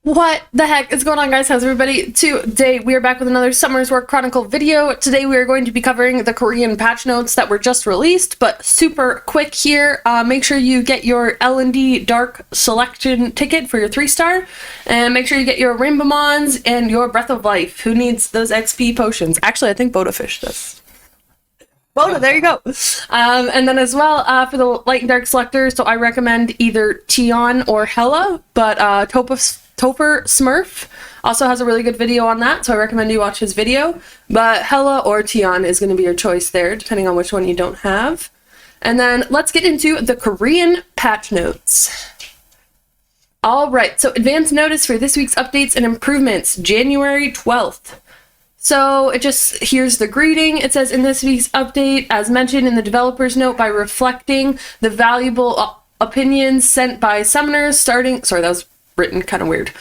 What the heck is going on, guys? How's everybody? Today we are back with another Summer's Work Chronicle video. Today we are going to be covering the Korean patch notes that were just released, but super quick here. Make sure you get your L&D Dark Selection ticket for your 3-star, and make sure you get your Rainbow Mons and your Breath of Life. Who needs those XP potions? Actually, I think Bodafish does. Boda, there you go. And then as well, for the Light and Dark Selector, so I recommend either Tion or Hella, but Topher Smurf also has a really good video on that, so I recommend you watch his video. But Hella or Tion is going to be your choice there, depending on which one you don't have. And then let's get into the Korean patch notes. Alright, so advance notice for this week's updates and improvements, January 12th. So here's the greeting. It says, in this week's update, as mentioned in the developer's note, by reflecting the valuable opinions sent by summoners that was written kind of weird.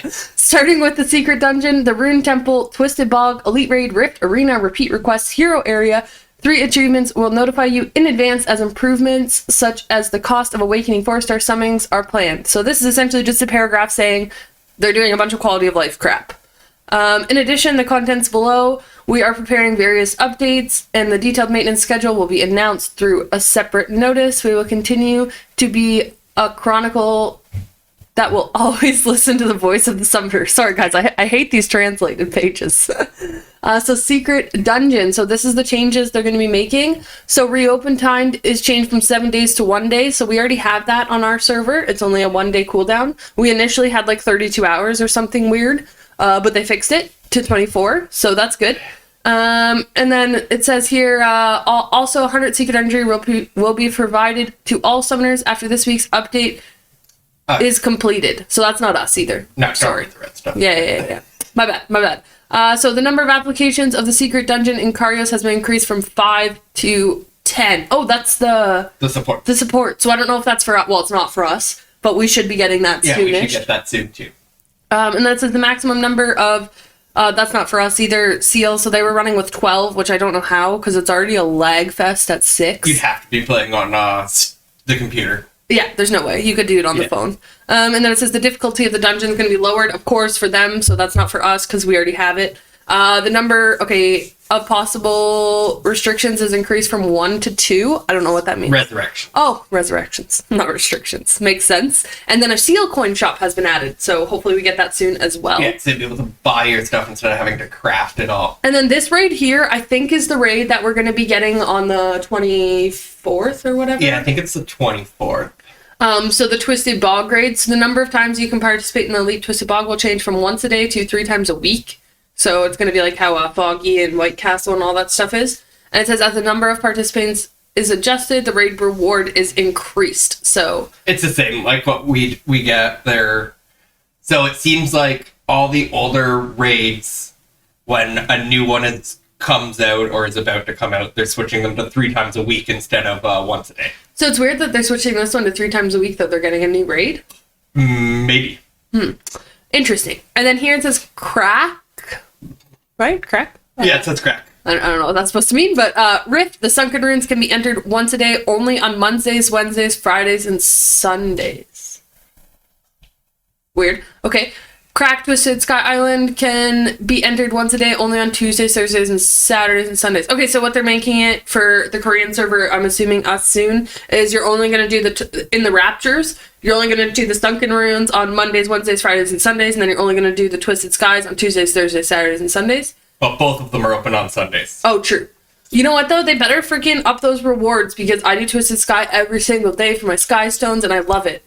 Starting with the Secret Dungeon, the Rune Temple, Twisted Bog, Elite Raid, Rift, Arena, Repeat Requests, Hero Area, 3 achievements will notify you in advance as improvements such as the cost of Awakening 4-star summonings are planned. So this is essentially just a paragraph saying they're doing a bunch of quality of life crap. In addition, the contents below, we are preparing various updates, and the detailed maintenance schedule will be announced through a separate notice. We will continue to be a chronicle that will always listen to the voice of the summoner. Sorry, guys, I hate these translated pages. So Secret Dungeon. So this is the changes they're going to be making. So reopen time is changed from 7 days to 1 day. So we already have that on our server. It's only a 1-day cooldown. We initially had like 32 hours or something weird. But they fixed it to 24, so that's good. And then it says here, also 100 Secret Entry will be provided to all summoners after this week's update is completed. So that's not us either. No, sorry. The red stuff. Yeah. My bad. So the number of applications of the Secret Dungeon in Karios has been increased from 5 to 10. Oh, that's the support. The support. So I don't know if that's for us. Well, it's not for us, but we should be getting that soonish. Yeah, we should get that soon too. And that says the maximum number of, that's not for us either, seals. So they were running with 12, which I don't know how, because it's already a lag fest at 6. You'd have to be playing on the computer. Yeah, there's no way. You could do it on the phone. And then it says the difficulty of the dungeon is going to be lowered, of course, for them. So that's not for us, because we already have it. The number, of possible restrictions is increased from 1 to 2. I don't know what that means. Resurrection. Oh, resurrections, not restrictions. Makes sense. And then a seal coin shop has been added, so hopefully we get that soon as well. Yeah, so you'll be able to buy your stuff instead of having to craft it all. And then this raid here, I think, is the raid that we're going to be getting on the 24th or whatever. Yeah, I think it's the 24th. So the Twisted Bog raid. So the number of times you can participate in the Elite Twisted Bog will change from once a day to 3 times a week. So it's going to be like how Foggy and White Castle and all that stuff is. And it says as the number of participants is adjusted, the raid reward is increased. So it's the same, like what we get there. So it seems like all the older raids, when a new one comes out or is about to come out, they're switching them to 3 times a week instead of once a day. So it's weird that they're switching this one to 3 times a week, though they're getting a new raid? Maybe. Interesting. And then here it says crack. Right? Crack? Yeah, it says crack. I don't know what that's supposed to mean, but Rift, the Sunken Runes can be entered once a day, only on Mondays, Wednesdays, Fridays, and Sundays. Weird. Okay. Crack Twisted Sky Island can be entered once a day, only on Tuesdays, Thursdays, and Saturdays and Sundays. Okay, so what they're making it for the Korean server, I'm assuming us soon, is you're only going to do in the Raptures, you're only going to do the Sunken Runes on Mondays, Wednesdays, Fridays, and Sundays, and then you're only going to do the Twisted Skies on Tuesdays, Thursdays, Saturdays, and Sundays. But both of them are open on Sundays. Oh, true. You know what, though? They better freaking up those rewards, because I do Twisted Sky every single day for my Sky Stones, and I love it.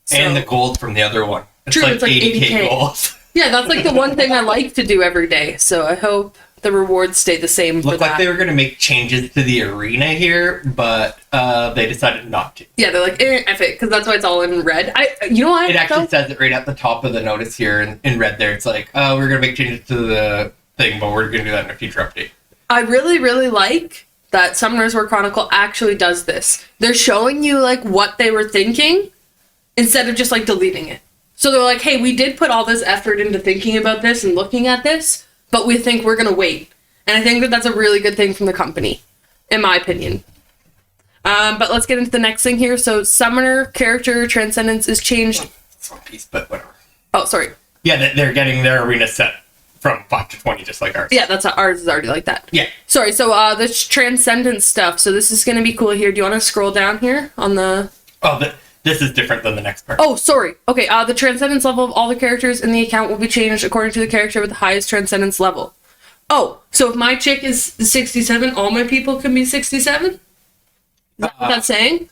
So, and the gold from the other one. It's true, like it's like 80K gold. Yeah, that's like the one thing I like to do every day, so I hope the rewards stay the same for that. Looked like they were going to make changes to the arena here, but they decided not to. Yeah, they're like, F it, because that's why it's all in red. You know what? It actually says it right at the top of the notice here in red there. It's like, oh, we're going to make changes to the thing, but we're going to do that in a future update. I really, really like that Summoners War Chronicle actually does this. They're showing you, like, what they were thinking instead of just, like, deleting it. So they're like, hey, we did put all this effort into thinking about this and looking at this, but we think we're going to wait. And I think that that's a really good thing from the company, in my opinion. But let's get into the next thing here. So Summoner character transcendence is changed. It's one piece, but whatever. Oh, sorry. Yeah, they're getting their arena set from 5 to 20, just like ours. Yeah, that's ours is already like that. Yeah. Sorry, so the transcendence stuff. So this is going to be cool here. Do you want to scroll down here on the... Oh, this is different than the next part. Oh, sorry. Okay, the transcendence level of all the characters in the account will be changed according to the character with the highest transcendence level. Oh, so if my chick is 67, all my people can be 67? Is that what that's saying?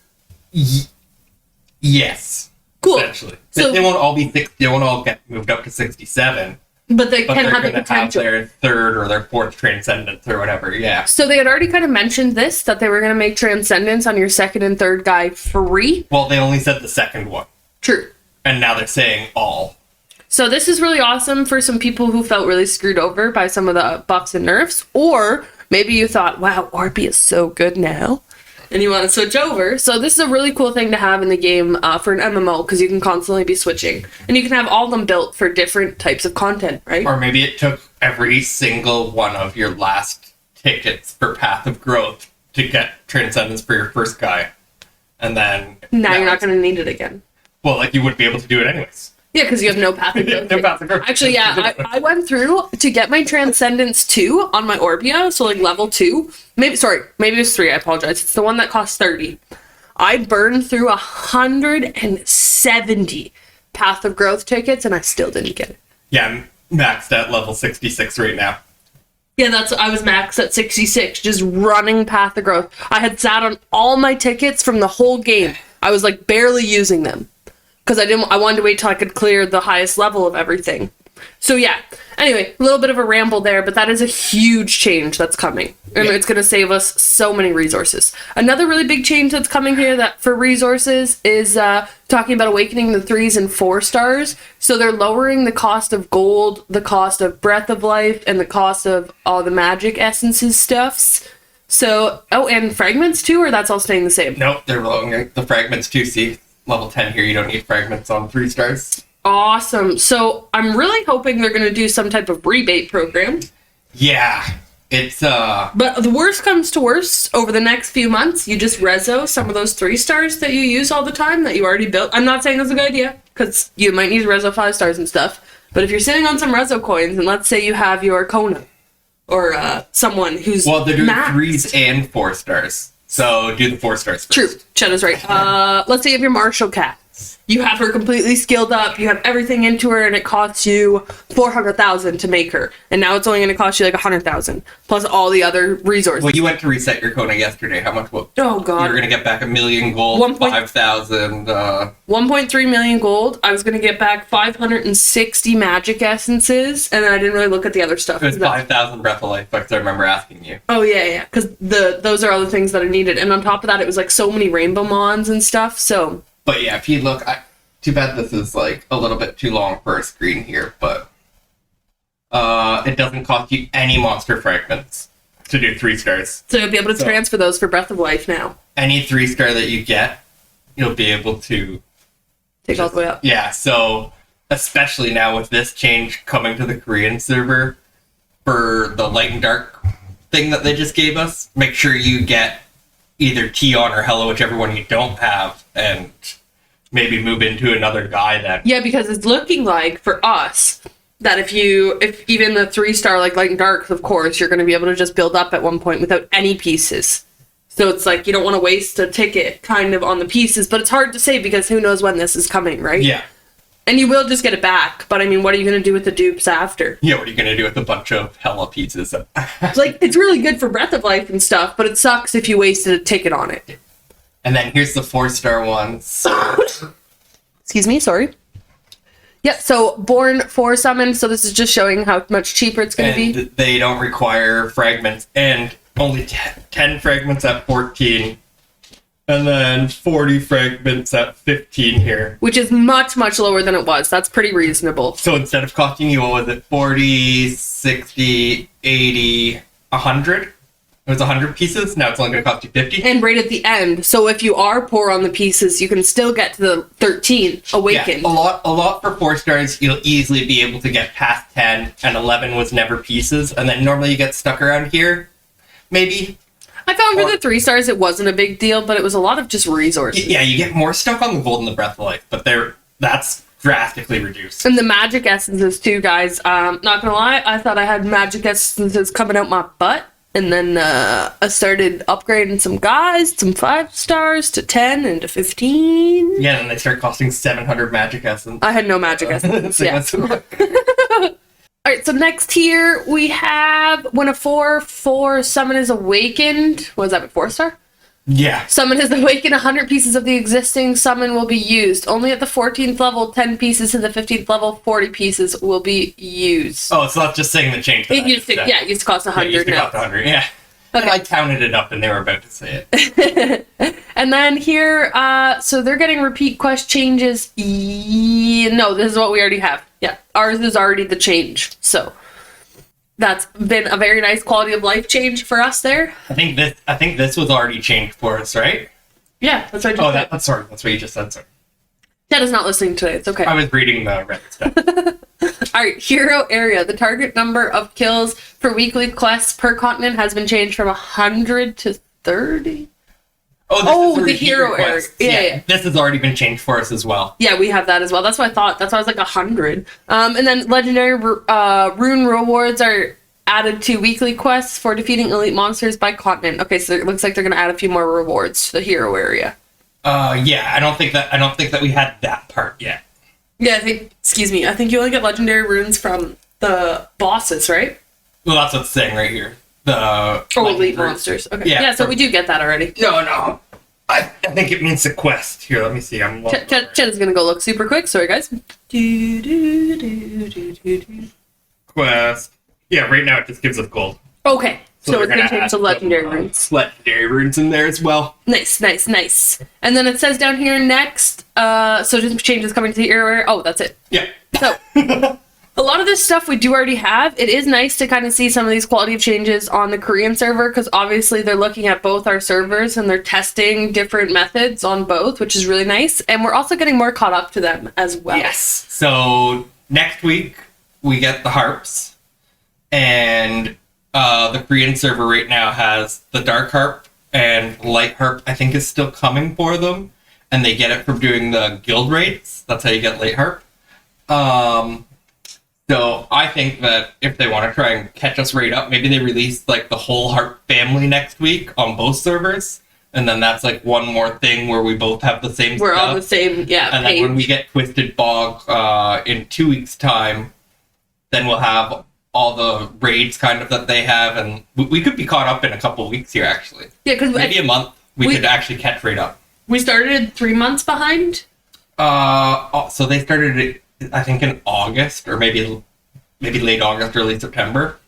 Yes. Cool. Essentially. So, they won't all be they won't all get moved up to 67. But they But can they're have the going to have potential. their third or their fourth transcendence or whatever, yeah. So they had already kind of mentioned this, that they were going to make transcendence on your second and third guy free. Well, they only said the second one. True. And now they're saying all. So this is really awesome for some people who felt really screwed over by some of the buffs and nerfs. Or maybe you thought, wow, Orby is so good now, and you want to switch over. So this is a really cool thing to have in the game for an MMO, because you can constantly be switching. And you can have all of them built for different types of content, right? Or maybe it took every single one of your last tickets for Path of Growth to get Transcendence for your first guy. And then... Now you're not going to need it again. Well, like, you wouldn't be able to do it anyways. Yeah, because you have no path of growth. No Path of Growth. Actually, yeah, I went through to get my Transcendence 2 on my Orbia, so like level 2. Maybe it was 3, I apologize. It's the one that costs 30. I burned through 170 Path of Growth tickets, and I still didn't get it. Yeah, I'm maxed at level 66 right now. Yeah, I was max at 66, just running Path of Growth. I had sat on all my tickets from the whole game. I was like barely using them. Because I wanted to wait till I could clear the highest level of everything. So yeah, anyway, a little bit of a ramble there, but that is a huge change that's coming. And it's going to save us so many resources. Another really big change that's coming here that for resources is talking about awakening the 3s and 4 stars. So they're lowering the cost of gold, the cost of Breath of Life, and the cost of all the magic essences stuffs. So, and fragments too, or that's all staying the same? Nope, they're lowering the fragments too, see? Level 10 here, you don't need fragments on 3 stars. Awesome. So I'm really hoping they're going to do some type of rebate program. Yeah, it's But the worst comes to worst, over the next few months, you just rezo some of those 3 stars that you use all the time that you already built. I'm not saying that's a good idea, because you might need to rezo 5 stars and stuff. But if you're sitting on some rezo coins, and let's say you have your Kona, or someone who's well, they're doing maxed. 3s and 4 stars. So do the 4 stars first. True. Shadow's right. Let's say you have your Marshall cat. You have her completely skilled up. You have everything into her, and it costs you 400,000 to make her. And now it's only going to cost you like 100,000 plus all the other resources. Well, you went to reset your Kona yesterday. How much? Oh God! You were going to get back 1 million gold, 5,000. 1.3 million gold. I was going to get back 560 magic essences, and then I didn't really look at the other stuff. It was 5,000 Breath of Life because I remember asking you. Oh yeah, because those are all the things that I needed, and on top of that, it was like so many rainbow mons and stuff. So. But yeah, if you look, too bad this is like a little bit too long for a screen here, but it doesn't cost you any monster fragments to do 3 stars. So you'll be able to transfer those for Breath of Life now. Any 3 star that you get, you'll be able to take all the way up. Yeah, so especially now with this change coming to the Korean server for the light and dark thing that they just gave us, make sure you get either Tion or Hello, whichever one you don't have, and maybe move into another guy then. Yeah, because it's looking like for us that if even the 3-star like light and dark, of course, you're going to be able to just build up at one point without any pieces. So it's like you don't want to waste a ticket kind of on the pieces, but it's hard to say because who knows when this is coming, right? Yeah. And you will just get it back, but I mean, what are you going to do with the dupes after? Yeah, what are you going to do with a bunch of Hella pieces? Like, it's really good for Breath of Life and stuff, but it sucks if you wasted a ticket on it. And then here's the 4-star ones. Excuse me, sorry. Yep, so Born 4 summon, so this is just showing how much cheaper it's going to be. They don't require fragments, and only 10 fragments at 14. And then 40 fragments at 15 here. Which is much, much lower than it was. That's pretty reasonable. So instead of costing you, what was it, 40, 60, 80, 100? It was 100 pieces, now it's only going to cost you 50? And right at the end, so if you are poor on the pieces, you can still get to the 13 Awakened. Yeah, a lot for 4 stars, you'll easily be able to get past 10, and 11 was never pieces, and then normally you get stuck around here, maybe. I found for the 3 stars it wasn't a big deal, but it was a lot of just resources. Yeah, you get more stuck on the gold and the Breath of Life, but that's drastically reduced. And the magic essences too, guys. Not gonna lie, I thought I had magic essences coming out my butt. And then I started upgrading some guys, some 5 stars to 10 and to 15. Yeah, and they start costing 700 magic essence. I had no magic essence. So Yeah. Alright, so next here we have when a 4/4 summon is awakened. What is that, a 4-star? Yeah. Summon is awakened, 100 pieces of the existing summon will be used. Only at the 14th level, 10 pieces. To the 15th level, 40 pieces will be used. Oh, so that's just saying the change. It used to, yeah, it used to cost 100 it used to now. cost 100, yeah. Okay. And I counted it up and they were about to say it. And then here, so they're getting repeat quest changes. No, this is what we already have. Yeah, ours is already the change. So that's been a very nice quality of life change for us there. I think this was already changed for us, right? Yeah, that's what I just said. That's sorry. That's what you just said. Sorry. Dad is not listening today. It's okay. I was reading the red stuff. All right, hero area. The target number of kills for weekly quests per continent has been changed from 100 to 30. Oh, this is the hero area. request. Yeah. This has already been changed for us as well. Yeah, we have that as well. That's what I thought. That's why I was like 100. And then legendary rune rewards are added to weekly quests for defeating elite monsters by continent. Okay, so it looks like they're gonna add a few more rewards to the hero area. Yeah, I don't think that we had that part yet. Yeah, I think you only get legendary runes from the bosses, right? Well, that's what's saying right here. The elite monsters. Okay. Yeah, so we do get that already. No. I think it means the quest. Here, let me see. Chet is gonna go look super quick. Sorry, guys. Quest. Yeah, right now it just gives us gold. Okay, so it's gonna change add to legendary some, runes. Legendary runes in there as well. Nice. And then it says down here next, so just changes coming to the area. Oh, that's it. Yeah. So a lot of this stuff we do already have. It is nice to kind of see some of these quality of changes on the Korean server because obviously they're looking at both our servers and they're testing different methods on both, which is really nice. And we're also getting more caught up to them as well. Yes. So next week we get the harps, and the Korean server right now has the dark harp and light harp. I think is still coming for them, and they get it from doing the guild raids. That's how you get light harp. So I think that if they want to try and catch us right up, maybe they release like the whole harp family next week on both servers. And then that's like one more thing where we both have the same We're stuff. all the same, yeah. And page. then when we get Twisted Bog in 2 weeks' time, then we'll have all the raids kind of that they have. And we could be caught up in a couple of weeks here, actually. Yeah, because maybe a month we could actually catch right up. We started 3 months behind. So they started it, I think, in August or maybe late August, early September.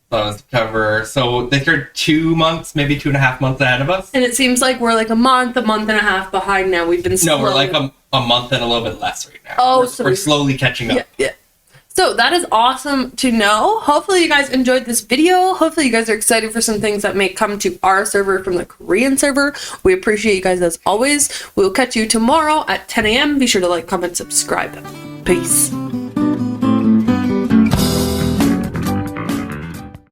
So September. So they started 2 months, maybe 2.5 months ahead of us. And it seems like we're like a month and a half behind now. We've been No, we're like a month and a little bit less right now. Oh, we're slowly catching up. Yeah. So that is awesome to know. Hopefully you guys enjoyed this video. Hopefully you guys are excited for some things that may come to our server from the Korean server. We appreciate you guys as always. We'll catch you tomorrow at 10 a.m. Be sure to like, comment, subscribe. Peace.